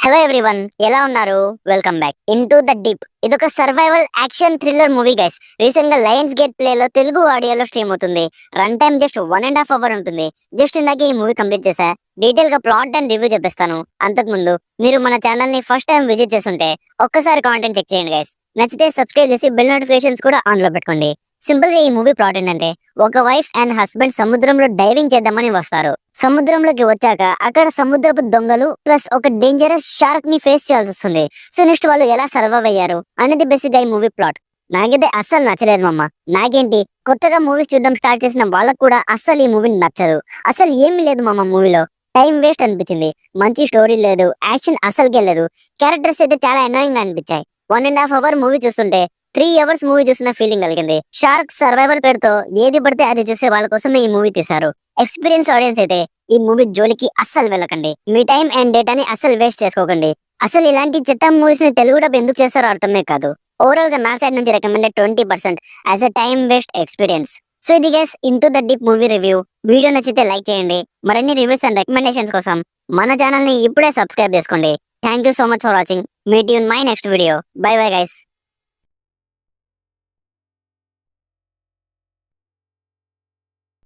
Hello everyone, ఎలా ఉన్నారు? Welcome back into the deep. ఇదొక survival action thriller movie guys. Recent గా Lionsgate play లో తెలుగు ఆడియోలో స్ట్రీమ్ అవుతుంది. రన్ టైం జస్ట్ 1.5 hours ఉంటుంది. జస్ట్ ఇందాక ఈ మూవీ కంప్లీట్ చేశా. డీటెయిల్ గా ప్లాట్ అండ్ రివ్యూ చెప్పిస్తాను. అంతకుముందు మీరు మన ఛానల్ ని ఫస్ట్ టైం విజిట్ చేస్తుంటే ఒక్కసారి కాంటెంట్ చెక్ చేయండి గైస్. నచ్చితే సబ్స్క్రైబ్ చేసి బెల్ నోటిఫికేషన్స్ కూడా ఆన్ లో పెట్టుకోండి. సింపుల్ గా ఈ మూవీ ప్లాట్ ఏంటంటే, ఒక వైఫ్ అండ్ హస్బెండ్ సముద్రంలో డైవింగ్ చేద్దామని వస్తారు. సముద్రంలోకి వచ్చాక అక్కడ సముద్రపు దొంగలు ప్లస్ ఒక డేంజరస్ షార్క్ ని ఫేస్ చేయాల్సి వస్తుంది. సో నెక్స్ట్ వాళ్ళు ఎలా సర్వైవ్ అయ్యారు అనేది బేసిక్ గా ఈ మూవీ ప్లాట్. నాకైతే అస్సలు నచ్చలేదు మమ్మ. నాకేంటి, కొత్తగా మూవీస్ చూడడం స్టార్ట్ చేసిన వాళ్ళకు కూడా అస్సలు ఈ మూవీ నచ్చదు. అసలు ఏమీ లేదు మమ్మ మూవీలో. టైం వేస్ట్ అనిపించింది. మంచి స్టోరీ లేదు, యాక్షన్ అస్సలుకే లేదు. క్యారెక్టర్స్ అయితే చాలా అనాయింగ్ గా అనిపించాయి. 1.5 hour మూవీ చూస్తుంటే 3 hours మూవీ చూసిన ఫీలింగ్ కలిగింది. షార్క్ సర్వైవర్ పేరుతో ఏది పడితే అది చూసే వాళ్ళ కోసమే ఈ మూవీ తీశారు. ఎక్స్పీరియన్స్ ఆడియన్స్ అయితే ఈ మూవీ జోలికి అస్సలు వెళ్ళకండి. మీ టైం అండ్ డేటాని అస్సలు వేస్ట్ చేసుకోకండి. అసలు ఇలాంటి చెత్త మూవీస్ ని తెలుగు డబ్ ఎందుకు చేస్తారో అర్థమే కాదు. ఓవరాల్ గా నా సైడ్ నుంచి recommended 20% as a time waste experience. So ఇది guys into the deep movie review. Video నచ్చితే లైక్ చేయండి. మరిన్ని రివ్యూస్ అండ్ రికమెండేషన్స్ కోసం మన ఛానల్ ని ఇప్పుడే సబ్స్క్రైబ్ చేసుకోండి. Thank you so much for watching. Meet you in my next video. By bye guys.